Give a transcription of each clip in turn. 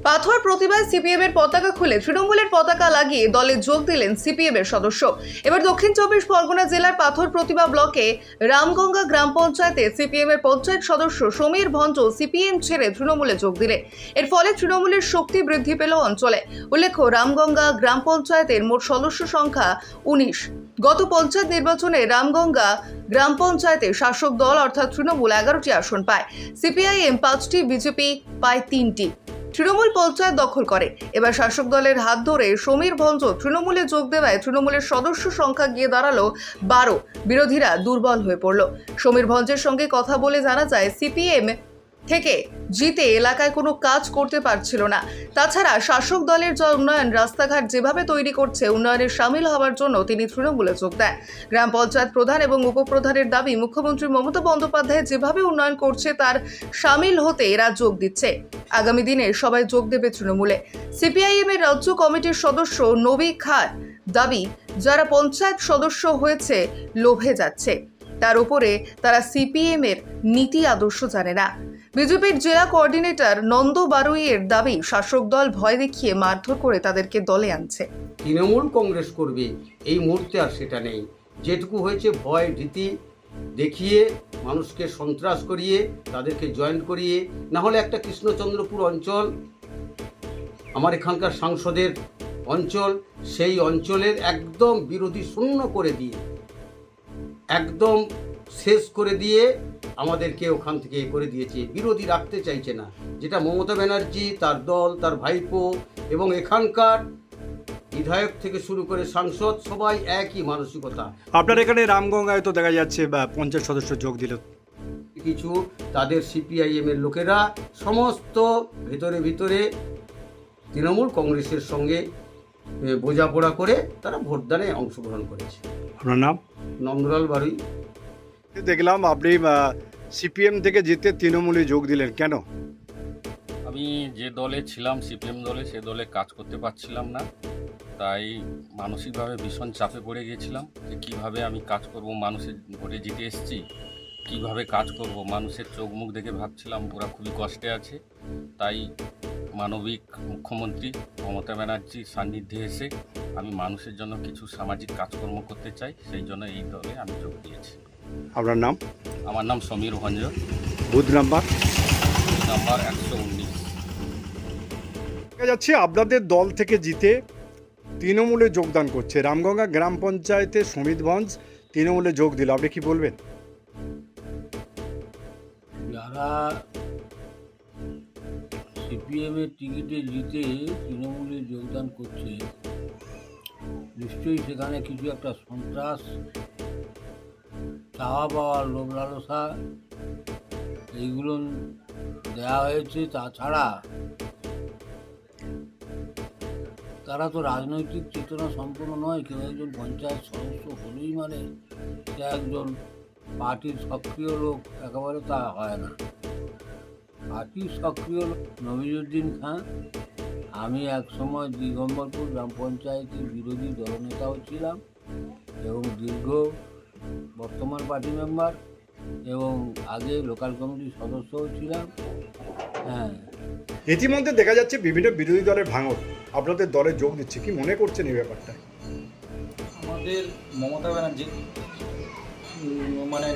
পাথর প্রতিবাদ সিপিএম এর পতাকা খুলে তৃণমূলের পতাকা লাগিয়ে দলে যোগ দিলেন সিপিএম এর সদস্য। এবার দক্ষিণ চব্বিশ পরগনা জেলার পাথর প্রতিভা ব্লকে রামগঙ্গা গ্রাম পঞ্চায়েতে সিপিএম এর পঞ্চায়েত সদস্য সমীর ভঞ্জ সিপিএম ছেড়ে তৃণমূলে যোগ দিলে এর ফলে তৃণমূলের শক্তি বৃদ্ধি পেল অঞ্চলে। উল্লেখ্য, রামগঙ্গা গ্রাম পঞ্চায়েতের মোট সদস্য সংখ্যা 19। গত পঞ্চায়েত নির্বাচনে রামগঙ্গা গ্রাম পঞ্চায়েতে শাসক দল অর্থাৎ তৃণমূল 11টি আসন পায়, সিপিআইএম 5টি, বিজেপি পায় 3টি। তৃণমূল পঞ্চায়েত দখল করে। এবার শাসক দলের হাত ধরে সমীর ভঞ্জ তৃণমূলে যোগ দেওয়ায় তৃণমূলের সদস্য সংখ্যা গিয়ে দাঁড়ালো 12। বিরোধীরা দুর্বল হয়ে পড়ল। সমীর ভঞ্জের সঙ্গে কথা বলে জানা যায়, সিপিএম থেকে জিতে এলাকায় কোনো কাজ করতে পারছিল না। তাছাড়া শাসক দলের যে উন্নয়ন রাস্তাঘাট যেভাবে তৈরি করছে, উন্নয়নে সামিল হওয়ার জন্য তিনি তৃণমূলে যোগ দেন। গ্রাম পঞ্চায়েত প্রধান এবং উপপ্রধানের দাবি, মুখ্যমন্ত্রী মমতা বন্দ্যোপাধ্যায় যেভাবে উন্নয়ন করছে তার সামিল হতে এরা যোগ দিচ্ছে। আগামী দিনে সবাই যোগ দেবে তৃণমূলে। সিপিআইএম এর রাজ্য কমিটির সদস্য নবী খান দাবি, যারা পঞ্চায়েত সদস্য হয়েছে লোভে যাচ্ছে, তার উপরে তারা সিপিএম এর নীতি আদর্শ জানে না। বিজেপির জেলা কোঅর্ডিনেটর নন্দ বারুইয়ের দাবি, শাসক দল ভয় দেখিয়ে মারধর করে তাদেরকে দলে আনছে। তৃণমূল কংগ্রেস করবে এই মুহূর্তে আর সেটা নেই। যেটুকু হয়েছে ভয় ভীতি দেখিয়ে মানুষকে সন্ত্রাস করিয়ে তাদেরকে জয়েন করিয়ে, না হলে একটা কৃষ্ণচন্দ্রপুর অঞ্চল আমার এখানকার সাংসদের অঞ্চল, সেই অঞ্চলের একদম বিরোধী শূন্য করে দিয়ে, একদম শেষ করে দিয়ে আমাদেরকে ওখান থেকে করে দিয়েছে। বিরোধী রাখতে চাইছে না, যেটা মমতা ব্যানার্জি, তার দল, তার ভাইপো এবং এখানকার বিধায়ক থেকে শুরু করে সাংসদ সবাই একই মানসিকতা। আপনার এখানে রামগঙ্গায় তো দেখা যাচ্ছে বা পঞ্চায়েত সদস্য যোগ দিল কিছু তাদের সিপিআইএম এর লোকেরা সমস্ত ভিতরে ভিতরে তৃণমূল কংগ্রেসের সঙ্গে বোঝাপড়া করে তারা ভোটদানে অংশগ্রহণ করেছে। আপনার নাম? নন্দলাল বারুই। দেখলাম আপনি সিপিএম থেকে জিতে তৃণমূলে যোগ দিলেন, কেন? আমি যে দলে ছিলাম, সিপিএম দলে, সে দলে কাজ করতে পারছিলাম না। তাই মানসিকভাবে ভীষণ চাপে পড়ে গিয়েছিলাম যে কীভাবে আমি কাজ করব। মানুষের ভোটে জিতে এসেছি, কীভাবে কাজ করব, মানুষের চোখ মুখ দেখে ভাবছিলাম ওরা খুবই কষ্টে আছে। তাই মানবিক মুখ্যমন্ত্রী মমতা ব্যানার্জির সান্নিধ্যে এসে আমি মানুষের জন্য কিছু সামাজিক কাজকর্ম করতে চাই, সেই জন্য এই দলে আমি যোগ দিয়েছি। আপনার নাম? আমার নাম Samir Bhanja, booth number? Number 119। দেখা যাচ্ছে আপনাদের দল থেকে জিতে তৃণমূলে যোগদান করছে। রামগঙ্গা গ্রাম পঞ্চায়েতে সমীর ভঞ্জ তৃণমূলে যোগ দিল, আপনি কি বলবেন? যারা সিপিএমের টিকিটে জিতে তৃণমূলে যোগদান করছে, নিশ্চয়ই সেখানে কিছু একটা সন্ত্রাস, চাওয়া পাওয়ার লোভ লালসা এইগুলো দেওয়া হয়েছে। তাছাড়া তারা তো রাজনৈতিক চেতনা সম্পন্ন নয়। কেউ একজন পঞ্চায়েত সদস্য হলেই মানে সে একজন পার্টির সক্রিয় লোক, একেবারে তা হয় না। পার্টির সক্রিয় লোক নবিজুদ্দিন খান। আমি একসময় দিগম্বরপুর গ্রাম পঞ্চায়েতের বিরোধী দলনেতাও ছিলাম এবং দীর্ঘ বর্তমান পার্টি মেম্বার এবং আগে লোকাল কমিটির সদস্যও ছিলাম। হ্যাঁ, ইতিমধ্যে দেখা যাচ্ছে বিভিন্ন বিরোধী দলের ভাঙন আপনাদের দলে যোগ দিচ্ছে, কি মনে করছেন এই ব্যাপারটা? আমাদের মমতা ব্যানার্জি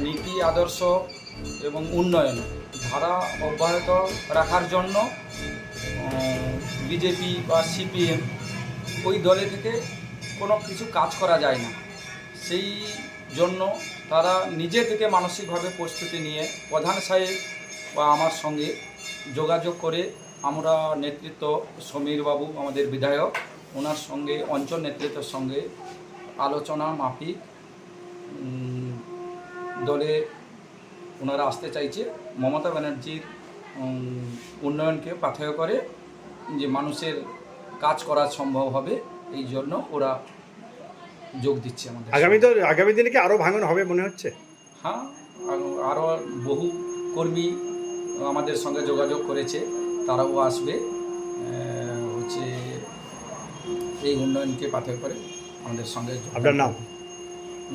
নীতি আদর্শ এবং উন্নয়ন ধারা অব্যাহত রাখার জন্য বিজেপি বা সিপিএম ওই দলে থেকে কোনো কিছু কাজ করা যায় না। সেই জন্য তারা নিজে থেকে মানসিকভাবে প্রস্তুতি নিয়ে প্রধান সাহেব বা আমার সঙ্গে যোগাযোগ করে আমরা নেতৃত্ব সমীর বাবু আমাদের বিধায়ক, ওনার সঙ্গে অঞ্চল নেতৃত্বের সঙ্গে আলোচনা মাফিক দলে ওনারা আসতে চাইছে। মমতা ব্যানার্জির উন্নয়নকে পাথেয় করে যে মানুষের কাজ করা সম্ভব হবে, এই জন্য ওরা যোগ দিচ্ছে আমাদের। আগামী দিনে কি আরও ভাঙন হবে মনে হচ্ছে? হ্যাঁ, আরও বহু কর্মী আমাদের সঙ্গে যোগাযোগ করেছে, তারাও আসবে। এই উন্নয়নকে পাথেয় করে আমাদের সঙ্গে। আপনার নাম?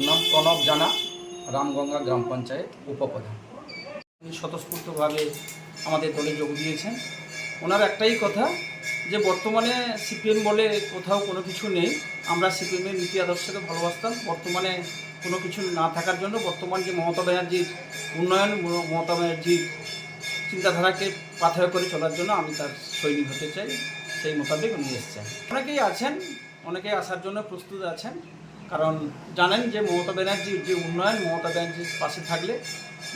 নাম প্রণব জানা, রামগঙ্গা গ্রাম পঞ্চায়েত উপপ্রধান। স্বতঃস্ফূর্তভাবে আমাদের দলে যোগ দিয়েছেন। ওনার একটাই কথা যে বর্তমানে সিপিএম বলে কোথাও কোনো কিছু নেই। আমরা সিপিএমের নীতি আদর্শকে ভালোবাসতাম। বর্তমানে কোনো কিছু না থাকার জন্য বর্তমান যে মমতা ব্যানার্জির উন্নয়ন, মমতা ব্যানার্জির চিন্তাধারাকে পাথেয় করে চলার জন্য আমি তার সৈনিক হতে চাই, সেই মোতাবেক উনি এসেছেন। অনেকেই আছেন, অনেকেই আসার জন্য প্রস্তুত আছেন, কারণ জানেন যে মমতা ব্যানার্জির যে উন্নয়ন, মমতা ব্যানার্জির পাশে থাকলে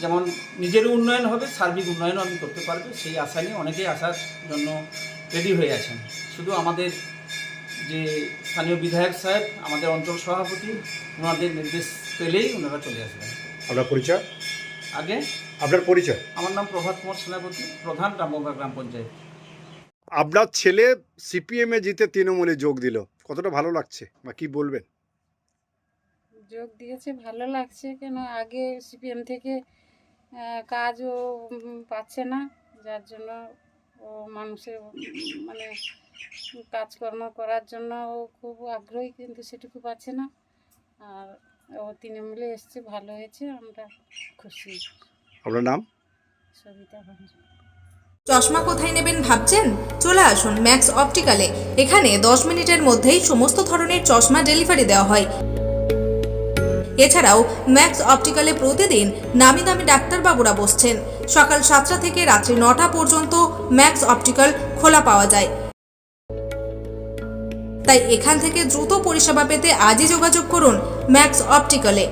যেমন নিজেরও উন্নয়ন হবে, সার্বিক উন্নয়নও আমি করতে পারবো, সেই আশা নিয়ে অনেকেই আসার জন্য রেডি হয়ে আছেন। শুধু আমাদের যে স্থানীয় বিধায়ক সাহেব, আমাদের অঞ্চল সভাপতি, ওনাদের নির্দেশ পেলেই ওনারা চলে আসবেন। আপনার পরিচয়? আগে আপনার পরিচয়? আমার নাম প্রভাত কুমার সেনাপতি, প্রধান রামগঙ্গা গ্রাম পঞ্চায়েত। আপনার ছেলে সিপিএমে জিতে তৃণমূলে যোগ দিল, কতটা ভালো লাগছে বা কি বলবেন? যোগ দিয়েছে, ভালো লাগছে। কেন আগে সিপিএম থেকে কাজও পাচ্ছে না, যার জন্য ও মানুষের মানে কাজকর্ম করার জন্য ও খুব আগ্রহী, কিন্তু সেটুকু পাচ্ছে না। আর ও তৃণমূলে এসছে, ভালো হয়েছে, আমরা খুশি। আপনার নাম? সবিতা ভঞ্জ। চশমা কোথায় নেবেন ভাবছেন? চলে আসুন ম্যাক্স অপটিক্যালে। এখানে 10 মিনিটের মধ্যেই সমস্ত ধরনের চশমা ডেলিভারি দেওয়া হয়। এছাড়াও ম্যাক্স অপটিক্যালে প্রতিদিন নামি দামি ডাক্তারবাবুরা বসছেন। সকাল 7টা থেকে রাত্রি 9টা পর্যন্ত ম্যাক্স অপটিক্যাল খোলা পাওয়া যায়। তাই এখান থেকে দ্রুত পরিষেবা পেতে আজই যোগাযোগ করুন ম্যাক্স অপটিক্যালে।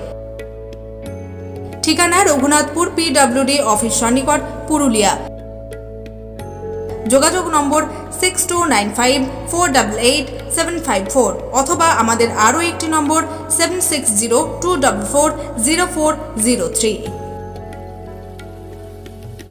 ঠিকানা রঘুনাথপুর PWD অফিস সন্নিকট, পুরুলিয়া। যোগাযোগ নম্বর 6295488754 অথবা আমাদের আরও একটি নম্বর 7602440403।